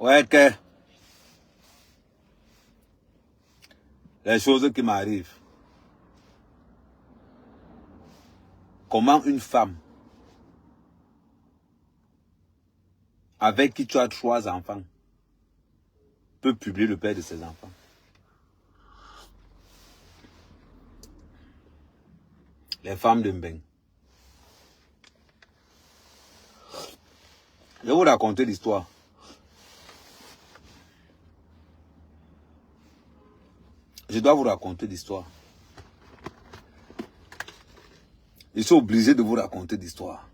Ouais, que les choses qui m'arrivent. Comment une femme avec qui tu as 3 enfants peut publier le père de ses enfants? Les femmes de Mbeng. Je vais vous raconter l'histoire. Je dois vous raconter l'histoire. Je suis obligé de vous raconter l'histoire.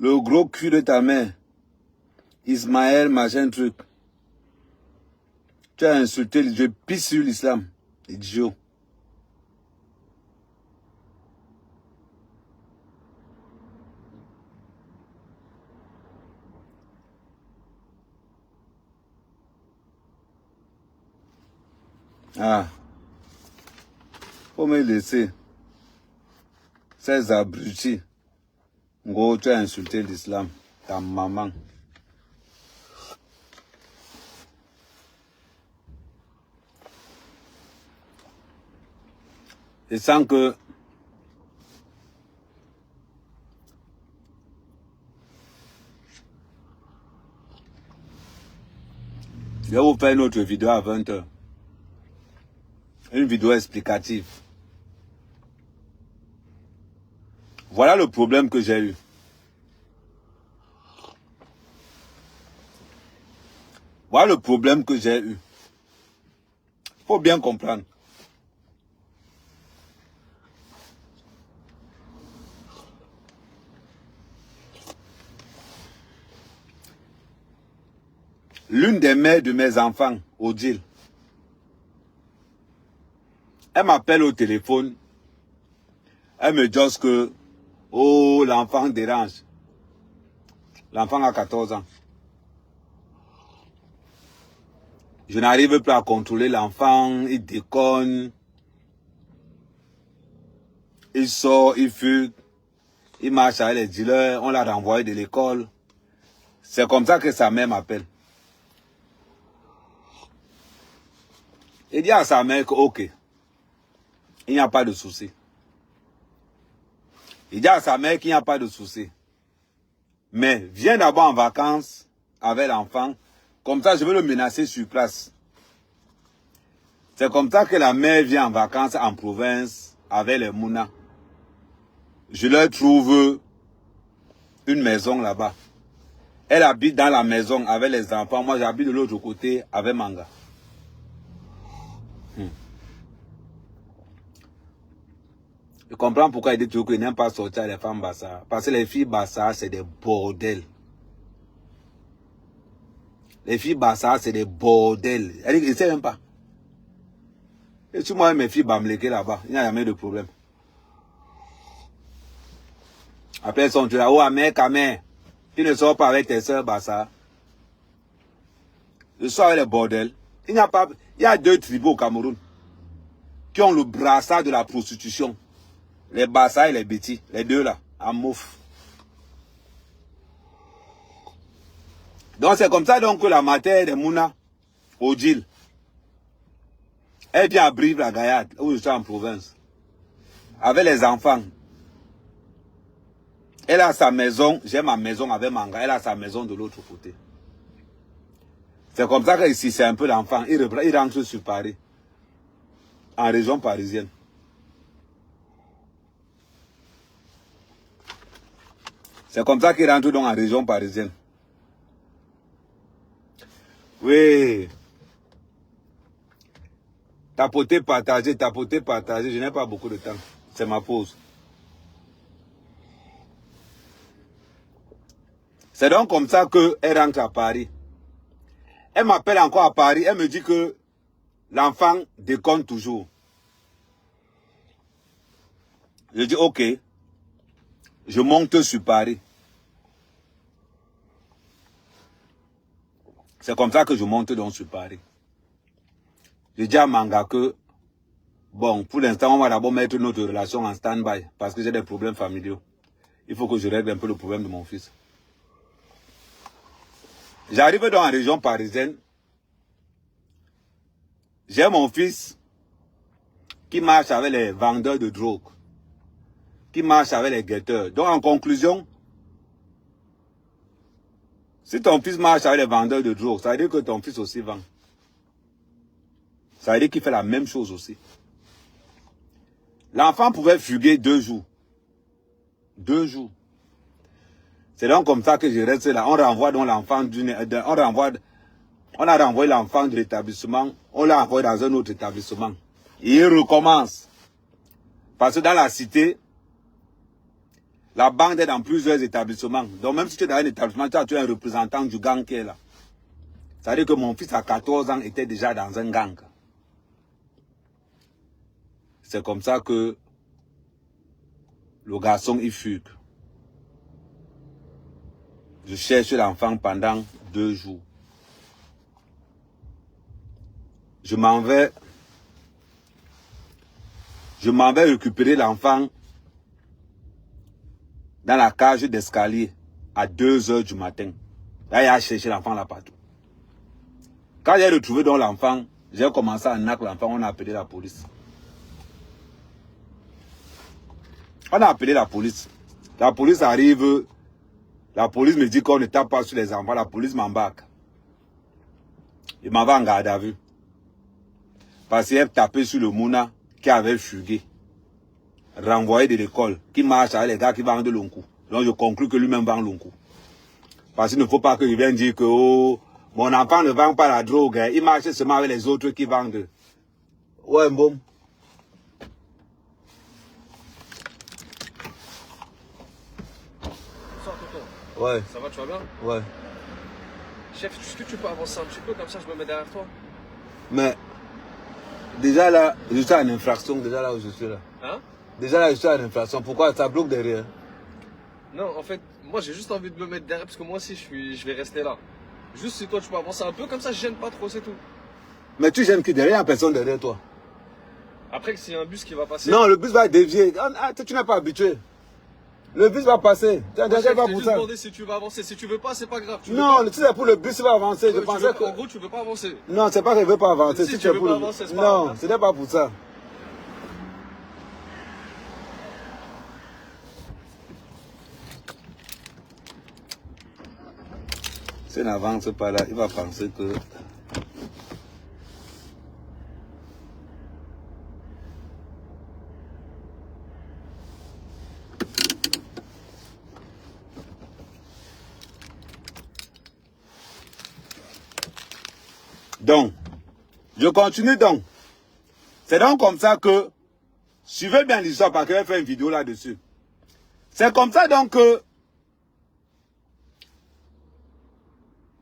Le gros cul de ta mère, Ismaël, machin truc. Tu as insulté, je pisse sur l'islam, idiot. Ah, faut me laisser. Ces abrutis. Gros, tu as insulté l'islam, ta maman. Je sens que je vais vous faire une autre vidéo à 20 h. Une vidéo explicative. Voilà le problème que j'ai eu. Voilà le problème que j'ai eu. Faut bien comprendre. L'une des mères de mes enfants, Odile, elle m'appelle au téléphone. Elle me dit que, oh, l'enfant dérange. L'enfant a 14 ans. Je n'arrive plus à contrôler l'enfant, il déconne. Il sort, il fuit, il marche avec les dealers, on l'a renvoyé de l'école. C'est comme ça que sa mère m'appelle. Il dit à sa mère que, ok, il n'y a pas de souci. Il dit à sa mère qu'il n'y a pas de souci. Mais viens d'abord en vacances avec l'enfant. Comme ça, je vais le menacer sur place. C'est comme ça que la mère vient en vacances en province avec les Mouna. Je leur trouve une maison là-bas. Elle habite dans la maison avec les enfants. Moi, j'habite de l'autre côté avec Manga. Je comprends pourquoi il dit toujours qu'il n'aime pas sortir les femmes Bassa. Parce que les filles Bassa, c'est des bordels. Les filles Bassa, c'est des bordels. Elle dit qu'il ne sait même pas. Et si moi, mes filles Bamleke là-bas, il n'y a jamais de problème. Après, elles sont là, oh, Amé, Kamé, tu ne sors pas avec tes soeurs Bassa. Je sors avec les bordels. Il n'y a pas, il y a 2 tribus au Cameroun qui ont le brassard de la prostitution. Les Bassa et les Bétis, les deux là, en mouf. Donc c'est comme ça donc que la matière des Mouna, Odile, elle vient à Brive-la-Gaillarde, où je suis en province, avec les enfants. Elle a sa maison, j'ai ma maison avec Manga, elle a sa maison de l'autre côté. C'est comme ça que ici c'est un peu l'enfant, il rentre sur Paris, en région parisienne. C'est comme ça qu'il rentre donc en région parisienne. Oui. Tapoter, partager, je n'ai pas beaucoup de temps. C'est ma pause. C'est donc comme ça qu'elle rentre à Paris. Elle m'appelle encore à Paris, elle me dit que l'enfant déconne toujours. Je dis, ok, je monte sur Paris. C'est comme ça que je monte donc sur Paris. Je dis à Manga que, bon, pour l'instant, on va d'abord mettre notre relation en stand-by parce que j'ai des problèmes familiaux. Il faut que je règle un peu le problème de mon fils. J'arrive dans la région parisienne. J'ai mon fils qui marche avec les vendeurs de drogue, qui marche avec les guetteurs. Donc, en conclusion, si ton fils marche avec les vendeurs de drogue, ça veut dire que ton fils aussi vend. Ça veut dire qu'il fait la même chose aussi. L'enfant pouvait fuguer 2 jours. 2 jours. C'est donc comme ça que je reste là. On renvoie donc l'enfant on a renvoyé l'enfant de l'établissement, on l'a envoyé dans un autre établissement. Et il recommence. Parce que dans la cité, la bande est dans plusieurs établissements. Donc même si tu es dans un établissement, tu es un représentant du gang qui est là. Ça veut dire que mon fils à 14 ans était déjà dans un gang. C'est comme ça que le garçon il fugue. Je cherche l'enfant pendant 2 jours. Je m'en vais récupérer l'enfant dans la cage d'escalier à 2 h du matin. Là, il a cherché l'enfant là partout. Quand j'ai retrouvé donc l'enfant, j'ai commencé à naquer l'enfant, on a appelé la police. On a appelé la police. La police arrive, la police me dit qu'on ne tape pas sur les enfants, la police m'embarque. Il m'avait en garde à vue. Parce qu'il a tapé sur le Mouna qui avait fugué. Renvoyé de l'école, qui marche avec les gars qui vendent l'onkou. Donc je conclus que lui-même vend l'onkou. Parce qu'il ne faut pas que je vienne dire que oh, mon enfant ne vend pas la drogue, hein. Il marche seulement avec les autres qui vendent. Ouais, bon. Bonsoir Tonton. Ouais. Ça va, tu vas bien? Ouais. Chef, est-ce que tu peux avancer un petit peu comme ça, je me mets derrière toi? Mais déjà là, je suis en infraction, déjà là où je suis là. Hein? Déjà là, je suis en infraction. Pourquoi ça bloque derrière? Non, en fait, moi j'ai juste envie de me mettre derrière parce que moi aussi je vais rester là. Juste si toi tu peux avancer un peu comme ça, je gêne pas trop, c'est tout. Mais tu gênes qui derrière? Il n'y a personne derrière toi. Après que s'il y a un bus qui va passer. Non, le bus va dévier. Ah, tu n'es pas habitué. Le bus va passer. Tu as déjà pas pour juste ça. demandé si tu veux avancer. Si tu veux pas, c'est pas grave. Non, tu sais, pour le bus, il va avancer. Je pensais que. En gros, tu veux pas avancer. Non, c'est pas que je veux pas avancer. Si Si tu es veux pour pas le... avancer, c'est pas Non, grave. ce n'est pas pour ça. S'il n'avance pas là, il va penser que... Donc, je continue donc. C'est donc comme ça que, suivez bien l'histoire parce que je vais faire une vidéo là-dessus. C'est comme ça donc que,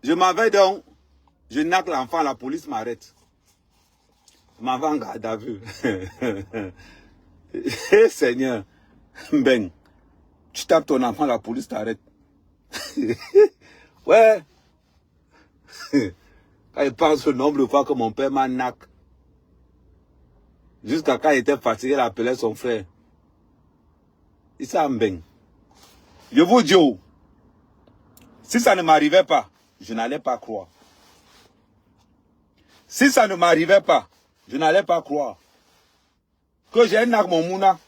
je m'en vais donc, je naque l'enfant, la police m'arrête. Je m'en vais en garde à vue. Eh Seigneur, Ben, tu tapes ton enfant, la police t'arrête. Ouais. Quand je pense au nombre de fois que mon père m'a nac. Jusqu'à quand il était fatigué, il appelait son frère. Il s'en baigne. Je vous dis, oh, si ça ne m'arrivait pas, je n'allais pas croire. Si ça ne m'arrivait pas, je n'allais pas croire. Que j'ai un nac mon mouna,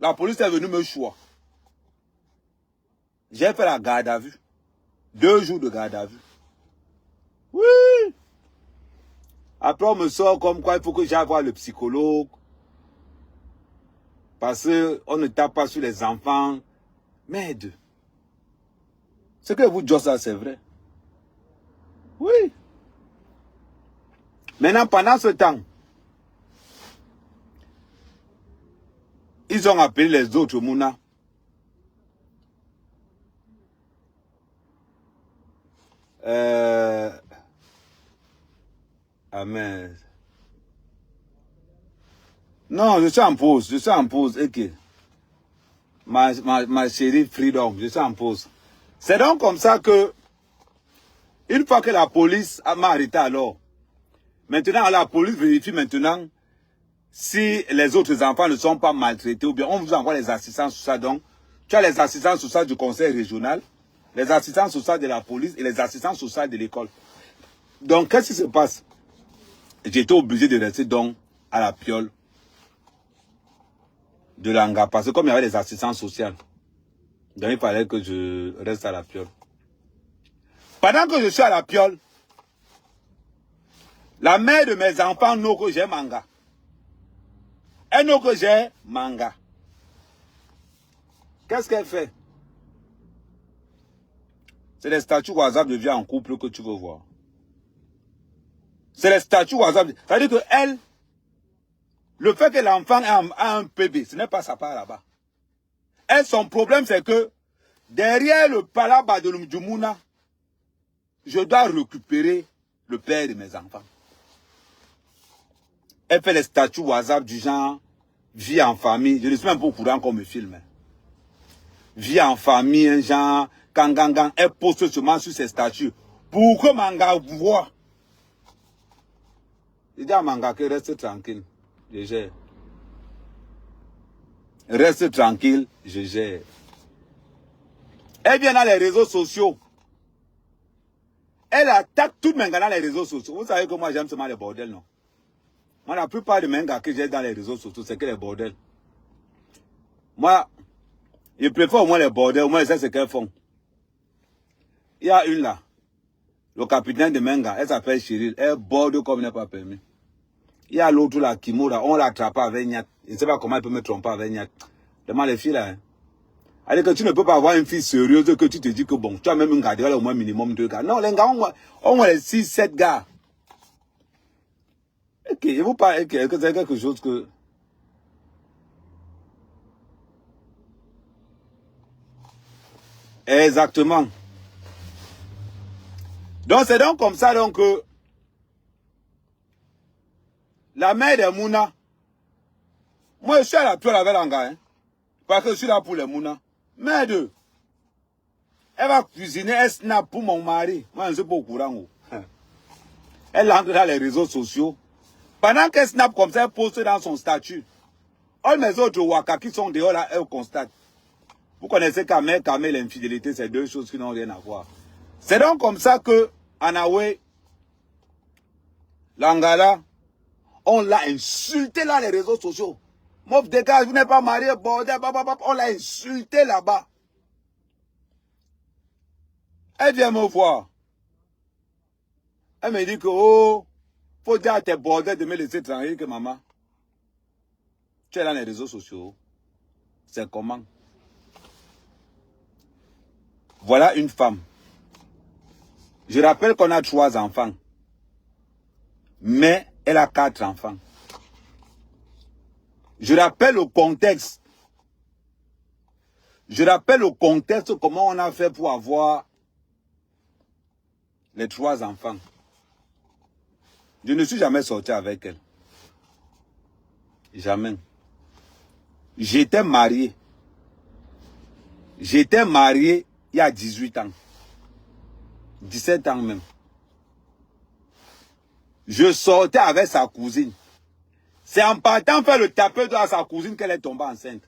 la police est venue me choisir. J'ai fait la garde à vue. 2 jours de garde à vue. Oui. Après, on me sort comme quoi il faut que j'aille voir le psychologue. Parce qu'on ne tape pas sur les enfants. Merde. Ce que vous dites ça, c'est vrai. Oui. Maintenant, pendant ce temps, ils ont appelé les autres Mouna. Amen. Non, je suis en pause. Ok. ma chérie Freedom, je suis en pause. C'est donc comme ça que, une fois que la police m'a arrêté alors, maintenant la police vérifie maintenant si les autres enfants ne sont pas maltraités ou bien on vous envoie les assistants sur ça. Donc, tu as les assistants sur ça du conseil régional, les assistants sur ça de la police et les assistants sur ça de l'école. Donc, qu'est-ce qui se passe? J'étais obligé de rester donc à la piole de l'Anga parce que comme il y avait les assistants sociaux, donc il fallait que je reste à la piole. Pendant que je suis à la piole, la mère de mes enfants n'a que j'ai manga. Elle n'a que j'ai manga. Qu'est-ce qu'elle fait? C'est les statuts WhatsApp de vie en couple que tu veux voir. C'est les statuts WhatsApp. C'est-à-dire que elle, le fait que l'enfant a un bébé, ce n'est pas sa part là-bas. Elle, son problème, c'est que derrière le palaba de l'Umdjoumouna, je dois récupérer le père de mes enfants. Elle fait les statuts WhatsApp du genre vie en famille. Je ne suis même pas au courant qu'on me filme. Vie en famille, un genre kangangang. Elle poste seulement sur ses statuts pour que Manga voit. Je dis à Manga que reste tranquille, je gère. Reste tranquille, je gère. Elle vient dans les réseaux sociaux. Elle attaque tout le monde dans les réseaux sociaux. Vous savez que moi j'aime seulement les bordels, non? Moi, la plupart des mangas que j'ai dans les réseaux sociaux, c'est que les bordels. Moi, je préfère au moins les bordels, au moins je sais ce qu'elles font. Il y a une là, le capitaine de Menga, elle s'appelle Chiril, elle borde comme il n'est pas permis. Il y a l'autre là, Kimura, on l'attrape avec Nyat. Je ne sais pas comment elle peut me tromper avec Nyat. Demande les filles là. Hein. Alors que tu ne peux pas avoir une fille sérieuse que tu te dis que bon, tu as même un gars, au moins minimum 2 gars. Non, les gars, on a les 6, 7 gars. Ok, je vous parle que c'est quelque chose que... Exactement. Donc c'est donc comme ça donc que la mère de Mouna, moi je suis à la piole avec l'anga, hein, parce que je suis là pour les Mouna. Mère de, elle va cuisiner, elle snap pour mon mari. Moi je ne suis pas au courant. Elle entre dans les réseaux sociaux. Pendant qu'elle snap comme ça, elle poste dans son statut. All mes autres waka qui sont dehors là, elle constate. Vous connaissez Kamel et l'infidélité, c'est deux choses qui n'ont rien à voir. C'est donc comme ça que, Anawe, Langala, on l'a insulté là, les réseaux sociaux. Mof dégage, vous n'êtes pas marié, bordel, on l'a insulté là-bas. Elle vient me voir. Elle me dit que, oh, faut dire à tes bordels de me laisser tranquille que maman. Tu es dans les réseaux sociaux. C'est comment? Voilà une femme. Je rappelle qu'on a 3 enfants. Mais elle a 4 enfants. Je rappelle le contexte. Je rappelle le contexte, comment on a fait pour avoir les 3 enfants. Je ne suis jamais sorti avec elle. Jamais. J'étais marié. J'étais marié il y a 18 ans. 17 ans même. Je sortais avec sa cousine. C'est en partant faire le tapeur à sa cousine qu'elle est tombée enceinte.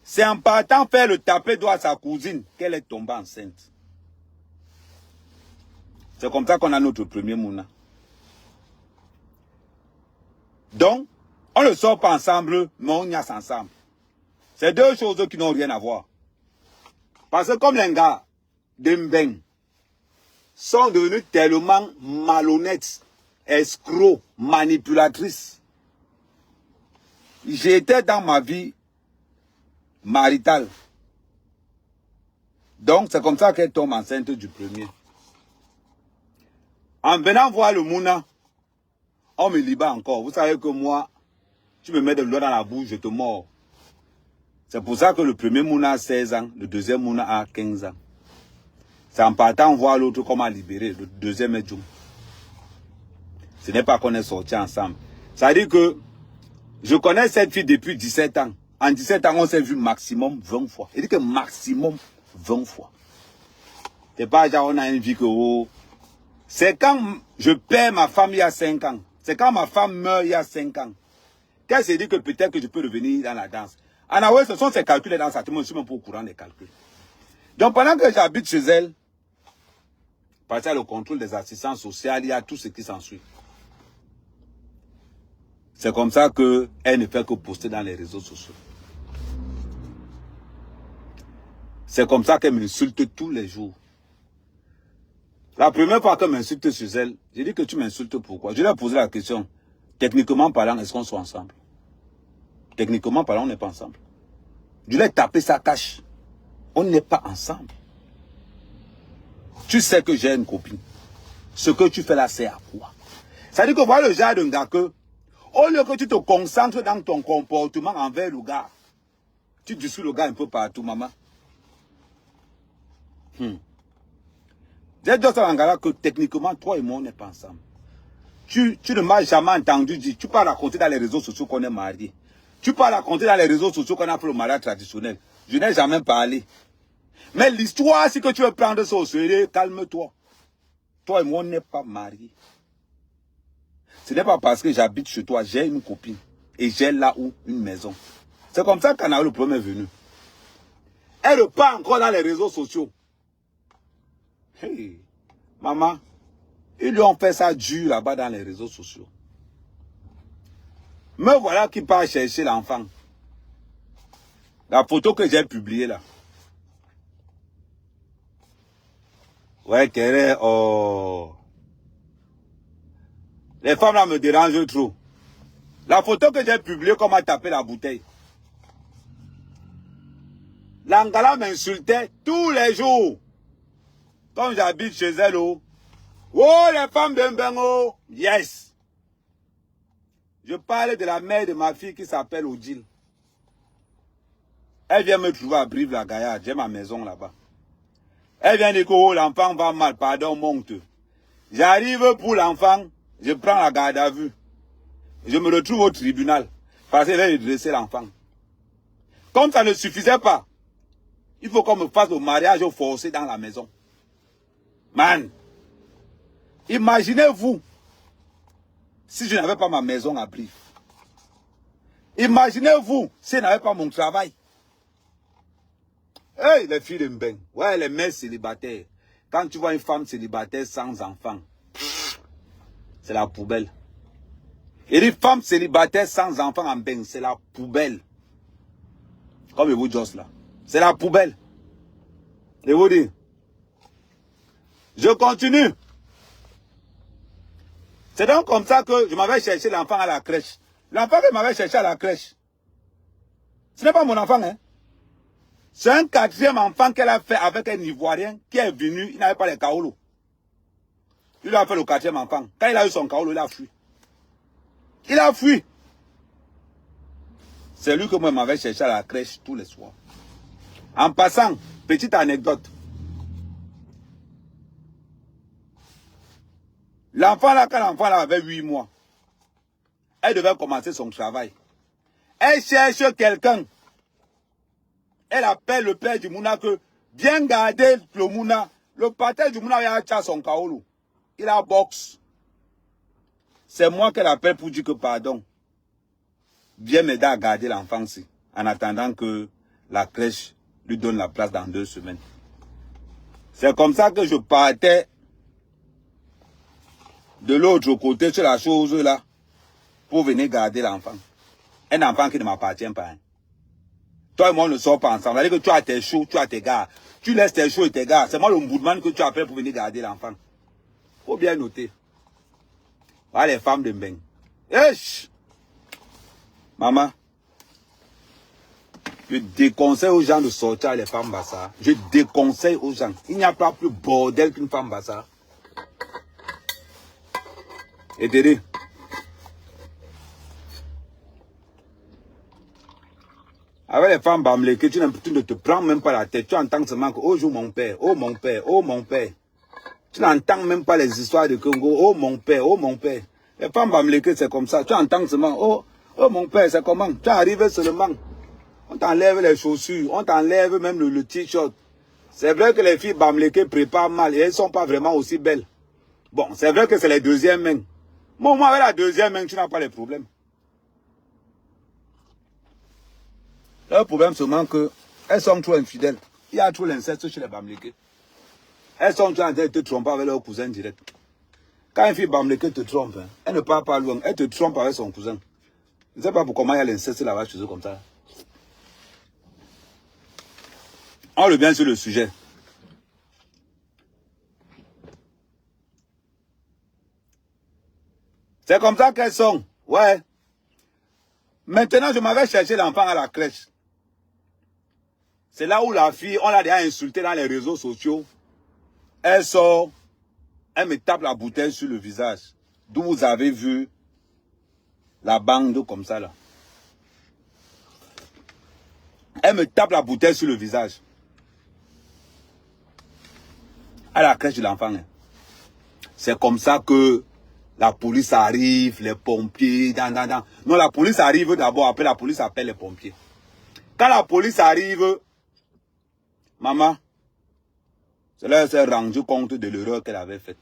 C'est en partant faire le tapeur à sa cousine qu'elle est tombée enceinte. C'est comme ça qu'on a notre premier Mouna. Donc, on ne sort pas ensemble, mais on y a ensemble. C'est deux choses qui n'ont rien à voir. Parce que comme les gars de Mbeng sont devenus tellement malhonnêtes, escrocs, manipulatrices. J'étais dans ma vie maritale. Donc c'est comme ça qu'elle tombe enceinte du premier. En venant voir le Mouna, on me libère encore. Vous savez que moi, tu me mets de l'eau dans la bouche, je te mords. C'est pour ça que le premier Mouna a 16 ans, le deuxième Mouna a 15 ans. C'est en partant voir l'autre comment libérer, le deuxième est Djoum. Ce n'est pas qu'on est sortis ensemble. Ça veut dire que Je connais cette fille depuis 17 ans. En 17 ans, on s'est vu maximum 20 fois. Il dit que maximum 20 fois. C'est pas genre on a une vie que... Oh. C'est quand je perds ma femme il y a 5 ans. C'est quand ma femme meurt il y a 5 ans. Qu'elle s'est dit que peut-être que je peux revenir dans la danse. En vrai, ce sont ses calculs dans sa tête. Moi, je suis même pas au courant des calculs. Donc, pendant que j'habite chez elle, parce qu'il y a le contrôle des assistants sociaux, il y a tout ce qui s'ensuit. C'est comme ça qu'elle ne fait que poster dans les réseaux sociaux. C'est comme ça qu'elle m'insulte tous les jours. La première fois qu'elle m'insulte chez elle, j'ai dit que tu m'insultes pourquoi? Je lui ai posé la question. Techniquement parlant, est-ce qu'on soit ensemble? Techniquement parlant, on n'est pas ensemble. Je lui ai tapé sa cache. On n'est pas ensemble. Tu sais que j'ai une copine. Ce que tu fais là, c'est à quoi? Ça dit que voilà le genre d'un gars que, au lieu que tu te concentres dans ton comportement envers le gars, tu discutes le gars un peu partout, maman. J'ai dit à un gars que techniquement, toi et moi, on n'est pas ensemble. Tu ne m'as jamais entendu dire, tu peux raconter dans les réseaux sociaux qu'on est mariés. Tu peux raconter dans les réseaux sociaux qu'on a fait le mariage traditionnel. Je n'ai jamais parlé. Mais l'histoire, si que tu veux prendre ça au sérieux, calme-toi. Toi et moi, on n'est pas mariés. Ce n'est pas parce que j'habite chez toi, j'ai une copine. Et j'ai là-haut une maison. C'est comme ça qu'Anna le premier est venu. Elle repart encore dans les réseaux sociaux. Hey, maman, ils lui ont fait ça dur là-bas dans les réseaux sociaux. Me voilà qui part chercher l'enfant. La photo que j'ai publiée là. Ouais, Kéré, oh. Les femmes là me dérangent trop. La photo que j'ai publiée, comme a tapé la bouteille. L'Angala m'insultait tous les jours. Comme j'habite chez elle, oh. Oh, les femmes de Mbengo. Yes. Je parle de la mère de ma fille qui s'appelle Odile. Elle vient me trouver à Brive-la-Gaillarde. J'ai ma maison là-bas. Elle vient dire que oh, l'enfant va mal. Pardon, monte. J'arrive pour l'enfant. Je prends la garde à vue. Je me retrouve au tribunal. Parce qu'elle va redresser l'enfant. Comme ça ne suffisait pas. Il faut qu'on me fasse le mariage forcé dans la maison. Man. Imaginez-vous. Si je n'avais pas ma maison à Brive. Imaginez-vous si je n'avais pas mon travail. Hey, les filles de Mbeng. Ouais, les mères célibataires. Quand tu vois une femme célibataire sans enfant, c'est la poubelle. Et une femme célibataire sans enfant en Mbeng, c'est la poubelle. Comme vous dites là. C'est la poubelle. Et vous dites. Je continue. C'est donc comme ça que je m'avais cherché l'enfant à la crèche. L'enfant que m'avait cherché à la crèche, ce n'est pas mon enfant, hein. C'est un 4e enfant qu'elle a fait avec un Ivoirien qui est venu, il n'avait pas les kaolos. Il a fait le 4e enfant. Quand il a eu son kaolo, il a fui. Il a fui. C'est lui que moi m'avais cherché à la crèche tous les soirs. En passant, petite anecdote. L'enfant là, quand l'enfant là avait 8 mois, elle devait commencer son travail. Elle cherche quelqu'un. Elle appelle le père du Mouna que bien garder le Mouna. Le pâté du Mouna, il a son kaolo. Il a boxe. C'est moi qu'elle appelle pour dire que pardon. Viens m'aider à garder l'enfant ici. En attendant que la crèche lui donne la place dans 2 semaines. C'est comme ça que je partais de l'autre côté sur la chose là. Pour venir garder l'enfant. Un enfant qui ne m'appartient pas. Hein. Toi et moi, on ne sort pas ensemble. C'est-à-dire que tu as tes choux, tu as tes gars. Tu laisses tes choux et tes gars. C'est moi le Mboudman que tu appelles pour venir garder l'enfant. Faut bien noter. Voilà les femmes de Mbeng. Esh! Maman. Je déconseille aux gens de sortir les femmes Bassa. Je déconseille aux gens. Il n'y a pas plus bordel qu'une femme Bassa. Et t'aider. Avec les femmes bamlées, tu ne te prends même pas la tête. Tu entends seulement que, oh, joue mon père, oh mon père, oh mon père. Tu n'entends même pas les histoires de Congo, oh mon père, oh mon père. Les femmes bamlées, c'est comme ça. Tu entends seulement, oh, Oh mon père, c'est comment? Tu arrives seulement. On t'enlève les chaussures, on t'enlève même le t-shirt. C'est vrai que les filles bamlékées préparent mal et elles ne sont pas vraiment aussi belles. Bon, c'est vrai que c'est les deuxièmes mains. Bon, moi, avec la deuxième main, tu n'as pas les problèmes. Le problème seulement que elles sont trop infidèles. Il y a trop l'inceste chez les bamlékées. Elles sont en train de te tromper avec leur cousin direct. Quand une fille bamlékée te trompe, hein, elle ne part pas loin, elle te trompe avec son cousin. Je ne sais pas pourquoi il y a l'inceste là-bas chez eux comme ça. On revient sur le sujet. C'est comme ça qu'elles sont. Ouais. Maintenant, je m'avais cherché l'enfant à la crèche. C'est là où la fille, on l'a déjà insultée dans les réseaux sociaux. Elle sort, elle me tape la bouteille sur le visage. D'où vous avez vu la bande comme ça là. Elle me tape la bouteille sur le visage. À la crèche de l'enfant. C'est comme ça que la police arrive, les pompiers, Non, la police arrive d'abord, après la police appelle les pompiers. Quand la police arrive, maman, c'est là qu'elle s'est rendue compte de l'erreur qu'elle avait faite.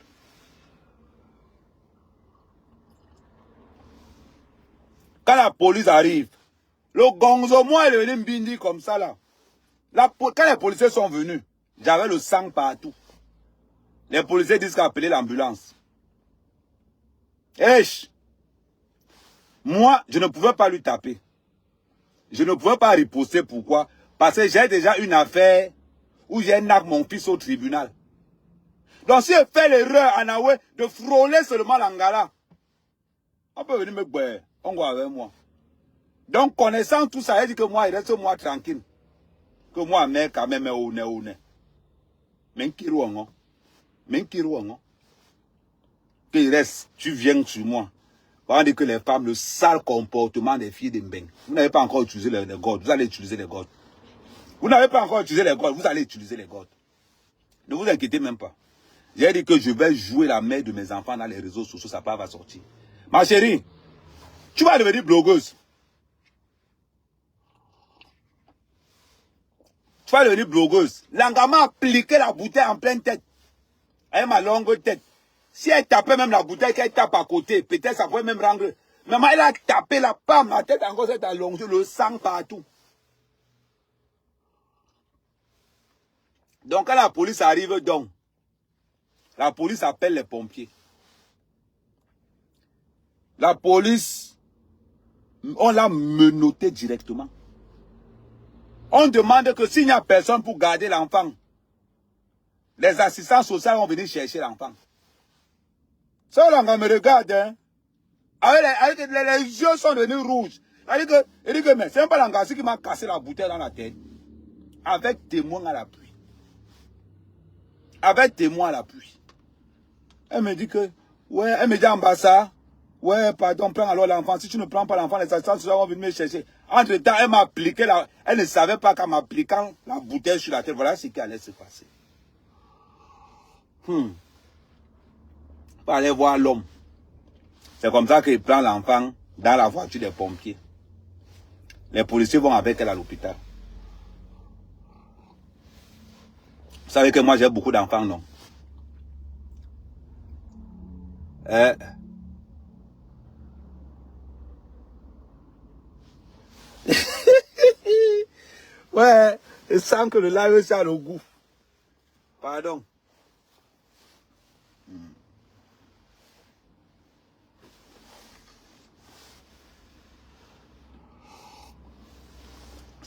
Quand la police arrive, le gonzo, moi, il est venu me bindi comme ça là. Quand les policiers sont venus, j'avais le sang partout. Les policiers disent qu'appeler l'ambulance. Esh! Moi, je ne pouvais pas lui taper. Je ne pouvais pas riposter. Pourquoi? Parce que j'ai déjà une affaire où j'ai nappé mon fils au tribunal. Donc si elle fait l'erreur, Anaoué, de frôler seulement l'angala, on peut venir me boire. On va avec moi. Donc connaissant tout ça, elle dit que moi, il reste moi tranquille. Que moi, mec, quand même, mais Kirouango. Qu'il reste, tu viens sur moi. On dit que les femmes, le sale comportement des filles de Mbeng. Vous n'avez pas encore utilisé les godes, vous allez utiliser les godes. Vous n'avez pas encore utilisé les godes, vous allez utiliser les godes. Ne vous inquiétez même pas. J'ai dit que je vais jouer la mère de mes enfants dans les réseaux sociaux, ça va sortir. Ma chérie, tu vas devenir blogueuse. Tu vas devenir blogueuse. L'engagement a appliqué la bouteille en pleine tête. Avec ma longue tête. Si elle tapait même la bouteille qu'elle tape à côté, peut-être ça pourrait même rendre. Maman, elle a tapé la pomme, ma tête encore s'est allongée, le sang partout. Donc quand la police arrive, donc, la police appelle les pompiers. La police, on l'a menotté directement. On demande que s'il n'y a personne pour garder l'enfant, les assistants sociaux vont venir chercher l'enfant. Ça, là, on me regarde, hein. Avec les yeux sont devenus rouges. Il dit que mais c'est même pas l'angassi qui m'a cassé la bouteille dans la tête. Avec témoin à l'appui. Avec témoin à l'appui. Elle me dit que, ouais, elle me dit ambassade. Ouais, pardon, prends alors l'enfant. Si tu ne prends pas l'enfant, les assistants vont venir me chercher. Entre temps, elle m'a appliqué elle ne savait pas qu'en m'appliquant la bouteille sur la tête, voilà ce qui allait se passer. Faut aller voir l'homme. C'est comme ça qu'il prend l'enfant dans la voiture des pompiers. Les policiers vont avec elle à l'hôpital. Vous savez que moi j'ai beaucoup d'enfants, non? Ouais, je sens que le live ça a le goût. Pardon.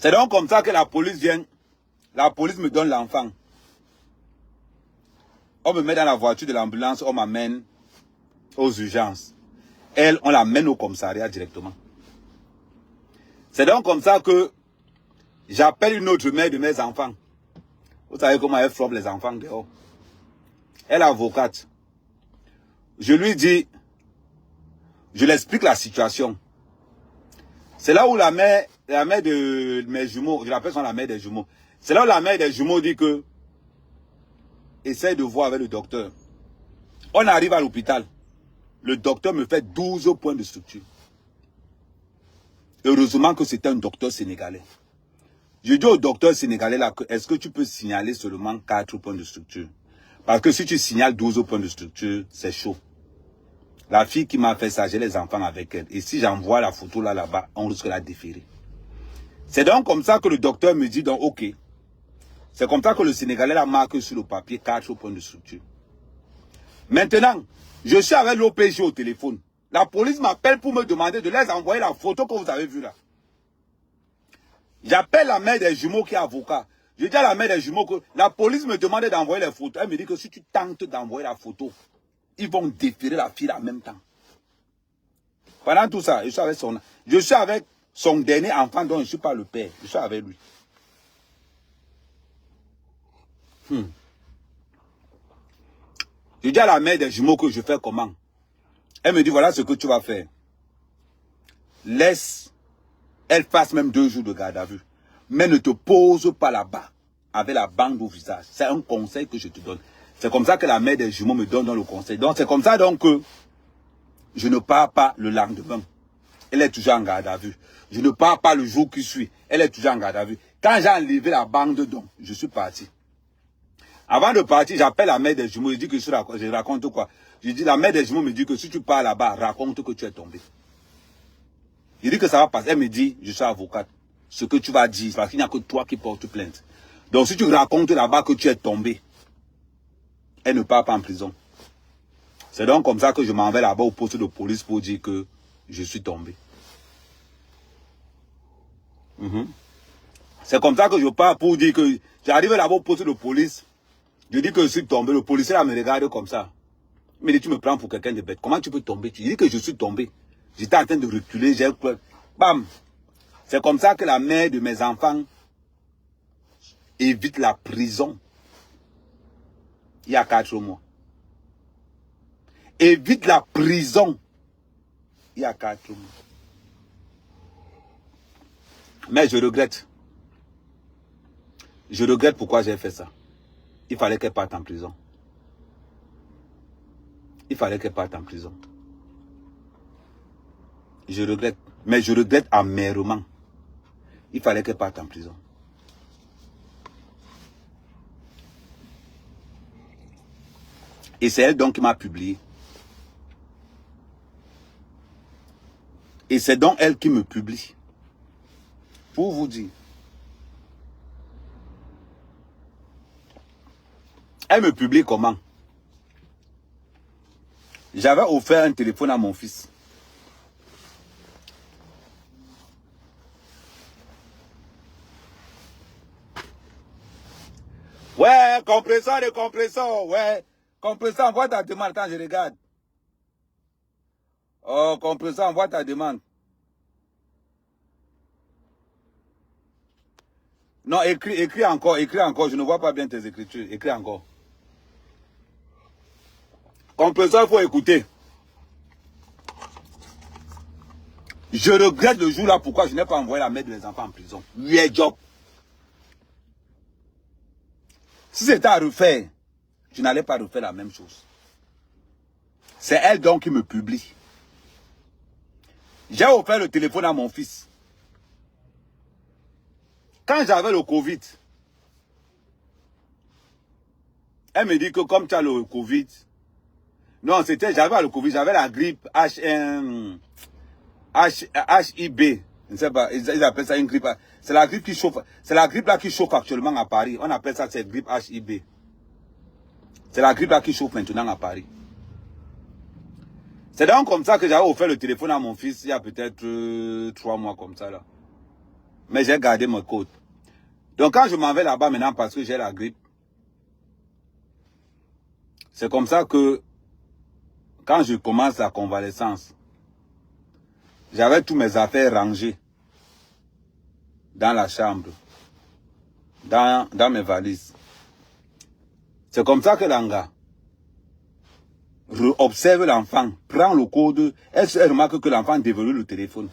C'est donc comme ça que la police vient. La police me donne l'enfant. On me met dans la voiture de l'ambulance, on m'amène aux urgences. Elle, on l'amène au commissariat directement. C'est donc comme ça que j'appelle une autre mère de mes enfants. Vous savez comment elle frappe les enfants dehors. Elle est avocate. Je lui dis, je l'explique la situation. C'est là où la mère de mes jumeaux, je l'appelle la mère des jumeaux. C'est là où la mère des jumeaux dit que, essaye de voir avec le docteur. On arrive à l'hôpital. Le docteur me fait 12 points de structure. Heureusement que c'était un docteur sénégalais. Je dis au docteur sénégalais là, est-ce que tu peux signaler seulement 4 points de structure? Parce que si tu signales 12 points de structure, c'est chaud. La fille qui m'a fait ça, j'ai les enfants avec elle. Et si j'envoie la photo là-bas, on risque de la déférer. C'est donc comme ça que le docteur me dit, donc ok. C'est comme ça que le Sénégalais la marque sur le papier 4 points de structure. Maintenant, je suis avec l'OPG au téléphone. La police m'appelle pour me demander de les envoyer la photo que vous avez vue là. J'appelle la mère des jumeaux qui est avocat. Je dis à la mère des jumeaux que la police me demandait d'envoyer les photos. Elle me dit que si tu tentes d'envoyer la photo, ils vont déférer la fille en même temps. Pendant tout ça, je suis avec son dernier enfant dont je ne suis pas le père. Je suis avec lui. Je dis à la mère des jumeaux que je fais comment. Elle me dit, voilà ce que tu vas faire. Laisse, elle fasse même 2 jours de garde à vue. Mais ne te pose pas là-bas avec la bande au visage. C'est un conseil que je te donne. C'est comme ça que la mère des jumeaux me donne dans le conseil. Donc c'est comme ça donc que je ne pars pas le lendemain. Elle est toujours en garde à vue. Je ne pars pas le jour qui suit. Elle est toujours en garde à vue. Quand j'ai enlevé la bande donc, je suis parti. Avant de partir, j'appelle la mère des jumeaux. Je dis que je raconte quoi. Je dis, la mère des jumeaux me dit que si tu pars là-bas, raconte que tu es tombé. Je dis que ça va passer. Elle me dit, je suis avocate. Ce que tu vas dire, parce qu'il n'y a que toi qui portes plainte. Donc si tu racontes là-bas que tu es tombé, elle ne part pas en prison. C'est donc comme ça que je m'en vais là-bas au poste de police pour dire que je suis tombé. C'est comme ça que je pars pour dire que j'arrive là-bas au poste de police. Je dis que je suis tombé. Le policier là me regarde comme ça. Il me dit, tu me prends pour quelqu'un de bête. Comment tu peux tomber? Je dis que je suis tombé. J'étais en train de reculer. J'ai peur. Bam! C'est comme ça que la mère de mes enfants évite la prison. Il y a 4 mois. Évite la prison. Il y a 4 mois. Mais je regrette. Je regrette pourquoi j'ai fait ça. Il fallait qu'elle parte en prison. Il fallait qu'elle parte en prison. Je regrette. Mais je regrette amèrement. Il fallait qu'elle parte en prison. Et c'est elle donc qui m'a publié. Et c'est donc elle qui me publie. Pour vous dire. Elle me publie comment? J'avais offert un téléphone à mon fils. Ouais, compresseur de compresseur, ouais. Compresseur, envoie ta demande quand je regarde. Oh, compresseur, envoie ta demande. Non, écris encore, je ne vois pas bien tes écritures. Écris encore. Compresseur, il faut écouter. Je regrette le jour là pourquoi je n'ai pas envoyé la mère de mes enfants en prison. Yeah, job. Si c'était à refaire, je n'allais pas refaire la même chose. C'est elle donc qui me publie. J'ai offert le téléphone à mon fils. Quand j'avais le Covid, elle me dit que comme tu as le Covid, non, j'avais le Covid, j'avais la grippe HIB. Je ne sais pas, ils appellent ça une grippe. C'est la grippe qui chauffe. C'est la grippe là qui chauffe actuellement à Paris. On appelle ça cette grippe HIB. C'est la grippe là qui chauffe maintenant à Paris. C'est donc comme ça que j'avais offert le téléphone à mon fils il y a peut-être 3 mois comme ça là. Mais j'ai gardé mon code. Donc quand je m'en vais là-bas maintenant parce que j'ai la grippe, c'est comme ça que quand je commence la convalescence, j'avais tous mes affaires rangées dans la chambre, dans mes valises. C'est comme ça que l'anga observe l'enfant, prend le code, elle remarque que l'enfant déverrouille le téléphone.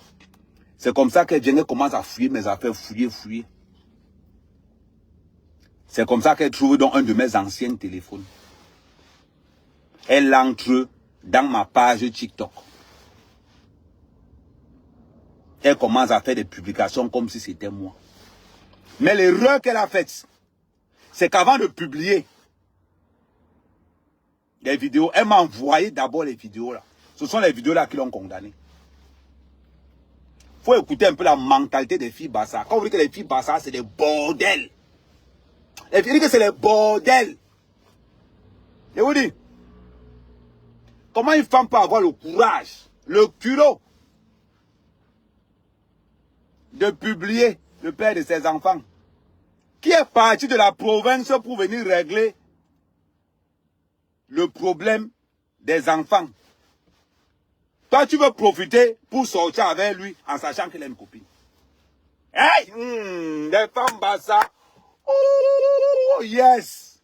C'est comme ça qu'elle vient, commence à fouiller mes affaires, fouiller. C'est comme ça qu'elle trouve dans un de mes anciens téléphones. Elle entre dans ma page TikTok. Elle commence à faire des publications comme si c'était moi. Mais l'erreur qu'elle a faite, c'est qu'avant de publier les vidéos, elle m'a envoyé d'abord les vidéos là. Ce sont les vidéos là qui l'ont condamné. Il faut écouter un peu la mentalité des filles Bassa. Quand vous dites que les filles Bassa, c'est des bordels. Les filles disent que c'est les bordels. Et vous dites, comment une femme peut avoir le courage, le culot de publier le père de ses enfants, qui est parti de la province pour venir régler le problème des enfants. Toi, tu veux profiter pour sortir avec lui en sachant qu'il a une copine. Hey! Les femmes Bassa. Oh, yes!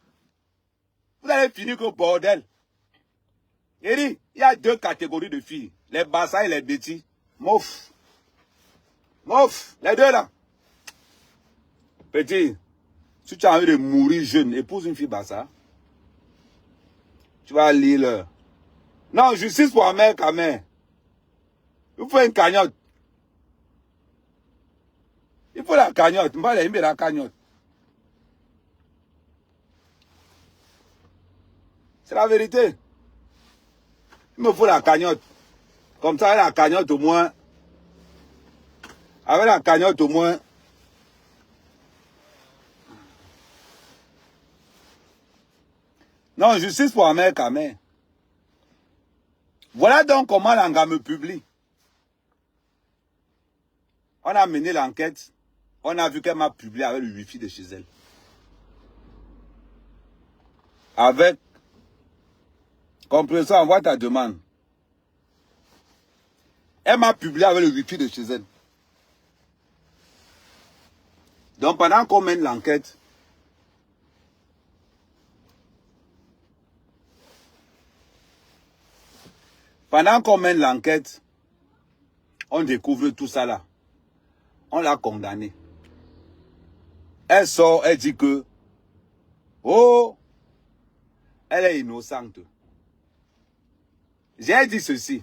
Vous allez finir qu'au bordel. Il dit, il y a deux catégories de filles. Les Bassa et les Betty. Mouf. Mouf. Les deux là. Petit, si tu as envie de mourir jeune, épouse une fille Bassa. Tu vas lire le... Non, justice pour Amère Kamé. Il faut une cagnotte. Il faut la cagnotte. Moi, il la cagnotte. C'est la vérité. Il me faut la cagnotte. Comme ça, avec la cagnotte au moins. Avec la cagnotte au moins. Non, justice pour Amère Kamé. Voilà donc comment l'anga me publie. On a mené l'enquête. On a vu qu'elle m'a publié avec le wifi de chez elle. Avec... Comprenez ça, envoie ta demande. Elle m'a publié avec le wifi de chez elle. Donc pendant qu'on mène l'enquête, on découvre tout ça là. On l'a condamnée. Elle sort, elle dit que, oh, elle est innocente. J'ai dit ceci.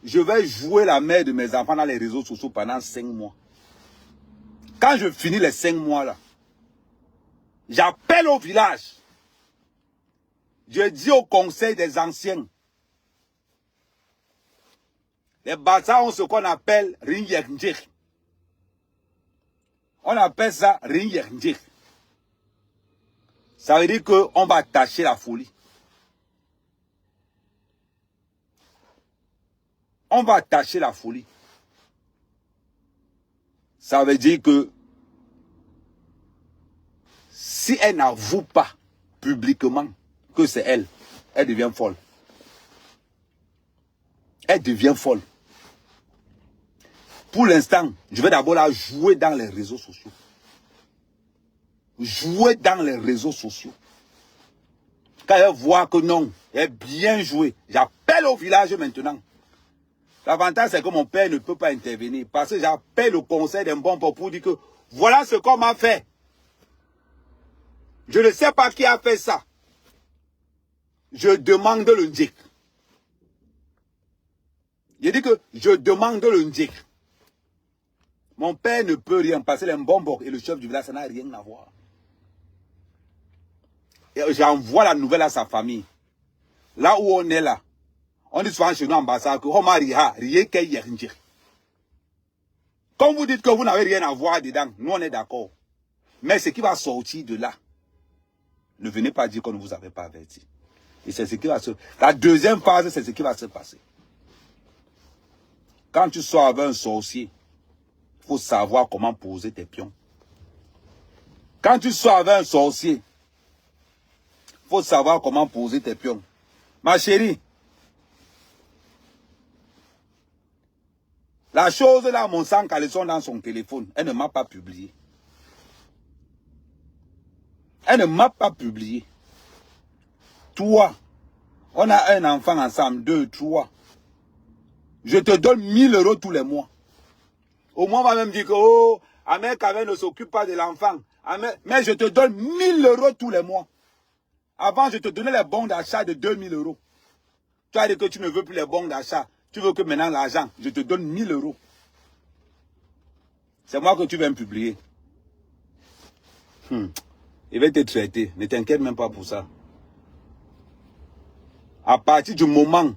Je vais jouer la mère de mes enfants dans les réseaux sociaux pendant 5 mois. Quand je finis les 5 mois là, j'appelle au village. Je dis au conseil des anciens. Les Bassa ont ce qu'on appelle Ringyernjik. On appelle ça Ringyernjik. Ça veut dire qu'on va attacher la folie. On va attacher la folie. Ça veut dire que si elle n'avoue pas publiquement que c'est elle, elle devient folle. Elle devient folle. Pour l'instant, je vais d'abord la jouer dans les réseaux sociaux. Jouer dans les réseaux sociaux. Quand elle voit que non, elle est bien jouée, j'appelle au village maintenant. L'avantage, c'est que mon père ne peut pas intervenir. Parce que j'appelle le conseil d'un bon pour dire que voilà ce qu'on m'a fait. Je ne sais pas qui a fait ça. Je demande le ndjik. Il dit que je demande le ndjik. Mon père ne peut rien parce que l'Mbombo et le chef du village, ça n'a rien à voir. Et j'envoie la nouvelle à sa famille. Là où on est là, on dit souvent chez nous en Bassa que quand vous dites que vous n'avez rien à voir dedans, nous on est d'accord. Mais ce qui va sortir de là, ne venez pas dire qu'on ne vous avait pas averti. Et c'est ce qui va se... La deuxième phase, c'est ce qui va se passer. Quand tu sors avec un sorcier, il faut savoir comment poser tes pions. Quand tu sors avec un sorcier, il faut savoir comment poser tes pions. Ma chérie, la chose là, mon sang caleçon dans son téléphone, elle ne m'a pas publié. Elle ne m'a pas publié. Toi, on a un enfant ensemble, 2, 3. Je te donne 1000 € tous les mois. Au moins, on va même dire que, oh, Amère Kamé ne s'occupe pas de l'enfant. Mais je te donne 1000 € tous les mois. Avant, je te donnais les bons d'achat de 2000 €. Tu as dit que tu ne veux plus les bons d'achat. Tu veux que maintenant l'argent, je te donne 1000 euros. C'est moi que tu vas me publier. Il va te traiter. Ne t'inquiète même pas pour ça. À partir du moment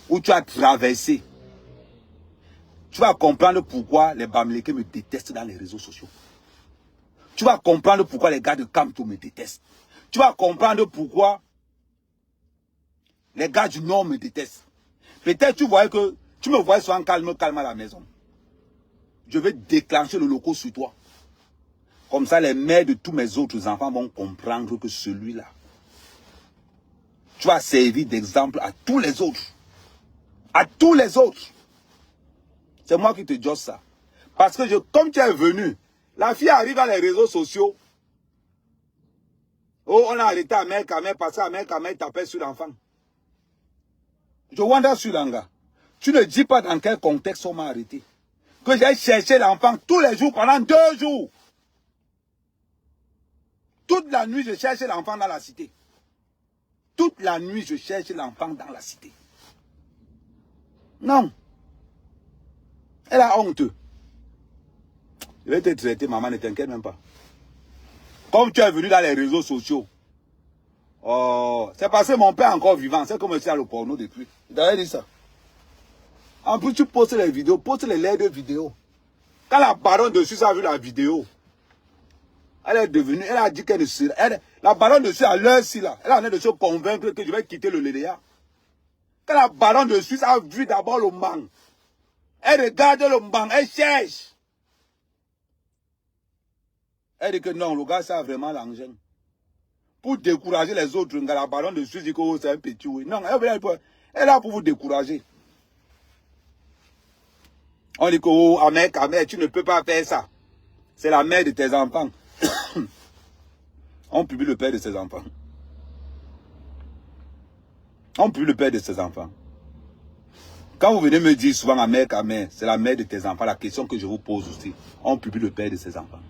où tu as traversé, tu vas comprendre pourquoi les Bamileke me détestent dans les réseaux sociaux. Tu vas comprendre pourquoi les gars de Kamto me détestent. Tu vas comprendre pourquoi les gars du Nord me détestent. Peut-être tu voyais que tu me voyais souvent calme à la maison. Je vais déclencher le loco sur toi. Comme ça, les mères de tous mes autres enfants vont comprendre que celui-là, tu vas servir d'exemple à tous les autres. À tous les autres. C'est moi qui te dis ça. Parce que comme tu es venu, la fille arrive à les réseaux sociaux. Oh, on a arrêté à mère, parce qu'à mère, t'appelle sur l'enfant. Je wonder sur l'anga. Tu ne dis pas dans quel contexte on m'a arrêté. Que j'ai cherché l'enfant tous les jours pendant 2 jours. Toute la nuit, je cherchais l'enfant dans la cité. Toute la nuit, je cherchais l'enfant dans la cité. Non. Elle a honte. Je vais te traiter, maman, ne t'inquiète même pas. Comme tu es venu dans les réseaux sociaux. Oh, c'est parce que mon père est encore vivant. C'est comme si à le porno depuis. Il t'avait dit ça. En plus, tu postes les vidéos, poste les lettres de vidéos. Quand la baronne dessus a vu la vidéo, elle est devenue, elle a dit qu'elle ne serait. La baronne dessus à l'heure-ci là, elle en est de se convaincre que je vais quitter le Léléa. Quand la baronne dessus a vu d'abord le mang, elle regarde le mang, elle cherche. Elle dit que non, le gars, ça a vraiment l'engin. Pour décourager les autres, la baronne dessus dit que oh, c'est un petit oui. Non, elle est là pour vous décourager. On dit que oh, Ahmed, tu ne peux pas faire ça. C'est la mère de tes enfants. On publie le père de ses enfants. On publie le père de ses enfants. Quand vous venez me dire souvent Ahmed, c'est la mère de tes enfants, la question que je vous pose aussi, on publie le père de ses enfants.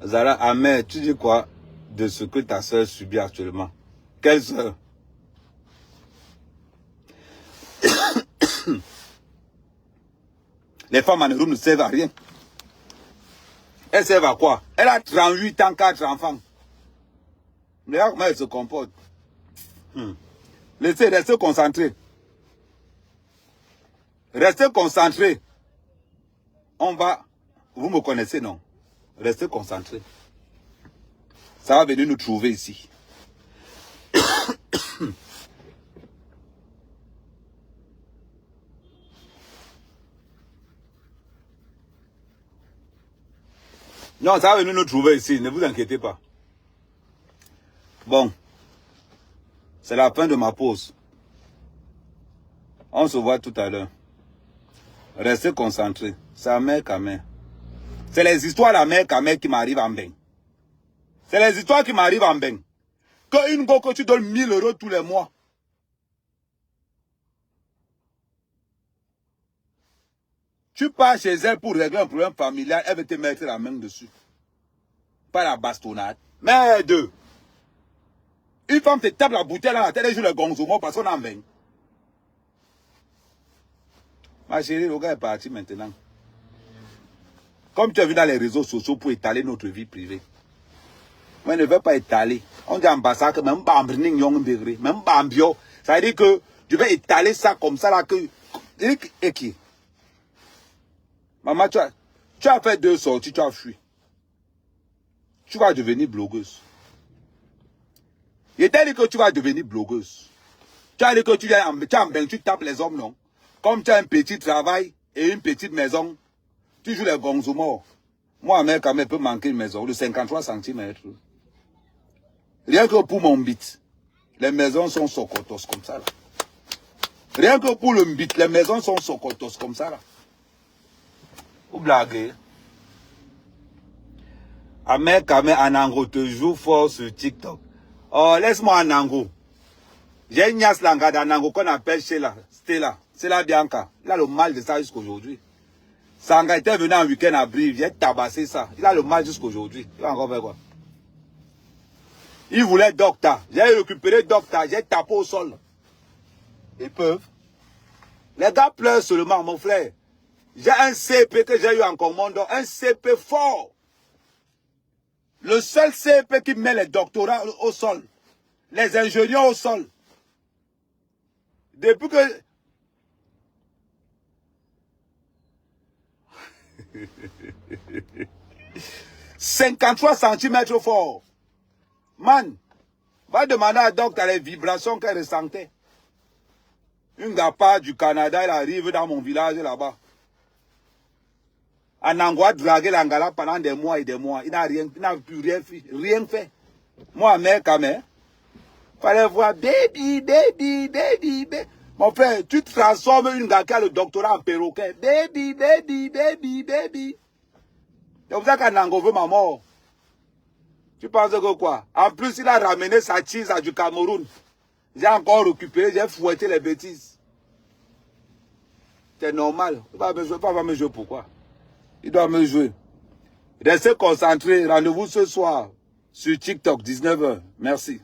Zara, Ahmed, tu dis quoi de ce que ta soeur subit actuellement? Quelle soeur? Les femmes en Europe ne servent à rien. Elles servent à quoi? Elle a 38 ans, 4 enfants. Regarde comment elle se comporte. Restez concentrés. Restez concentrés. On va... Vous me connaissez, non? Restez concentrés. Ça va venir nous trouver ici. Non, ça va venir nous trouver ici. Ne vous inquiétez pas. Bon. C'est la fin de ma pause. On se voit tout à l'heure. Restez concentrés. C'est la mère Kamé. C'est les histoires de la mère Kamé qui m'arrivent en bain. C'est les histoires qui m'arrivent en bain. Que une go que tu donnes 1000 euros tous les mois. Tu pars chez elle pour régler un problème familial, elle veut te mettre la main dessus. Pas la bastonnade. Merde. Une femme te tape la bouteille dans la tête et joue le gonzomo parce qu'on en bain. Ma chérie, le gars est parti maintenant. Comme tu as vu dans les réseaux sociaux pour étaler notre vie privée. Moi, je ne veux pas étaler. On dit ambassade que même bambring yong degré, même bambio. Ça veut dire que je vais étaler ça comme ça là que. Et qui? Maman, tu as fait 2 sorties, tu as fui. Tu vas devenir blogueuse. Il t'a dit que tu vas devenir blogueuse. Tu as dit que tu tapes les hommes, non? Comme tu as un petit travail et une petite maison, tu joues les gonzomos. Moi, mec, quand même, peut manquer une maison de 53 cm. Rien que pour mon bit, les maisons sont socotos comme ça, là. Rien que pour le bit, les maisons sont socotos comme ça, là. Vous blaguez. Ahmed Kamé Anango te joue fort sur TikTok. Oh, laisse-moi Anango. J'ai une niasse langa d'Anango qu'on appelle Stella Bianca. Il a le mal de ça jusqu'aujourd'hui. Sanga était venu en week-end à Brive, j'ai tabassé ça. Il a le mal jusqu'aujourd'hui. Il va encore faire quoi? Il voulait docteur. J'ai récupéré docteur, j'ai tapé au sol. Ils peuvent. Les gars pleurent seulement, mon frère. J'ai un CP que j'ai eu en commande, un CP fort. Le seul CP qui met les doctorats au sol. Les ingénieurs au sol. Depuis que... « 53 cm fort. Man, va demander à docteur les vibrations qu'elle ressentait. Une gapa du Canada, elle arrive dans mon village là-bas. En Angois, draguer l'Angala pendant des mois et des mois. Il n'a plus rien fait. Moi, mec, quand même, fallait voir baby, baby, baby, baby. Mon frère, tu transformes une gars qui a le doctorat en perroquet. Baby, baby, baby, baby. C'est pour ça qu'en Angois veut ma mort. Tu penses que quoi? En plus, il a ramené sa cheese du Cameroun. J'ai encore récupéré, j'ai fouetté les bêtises. C'est normal. Il va me jouer, pas me jouer pourquoi? Il doit me jouer. Restez concentrés. Rendez-vous ce soir sur TikTok, 19 h. Merci.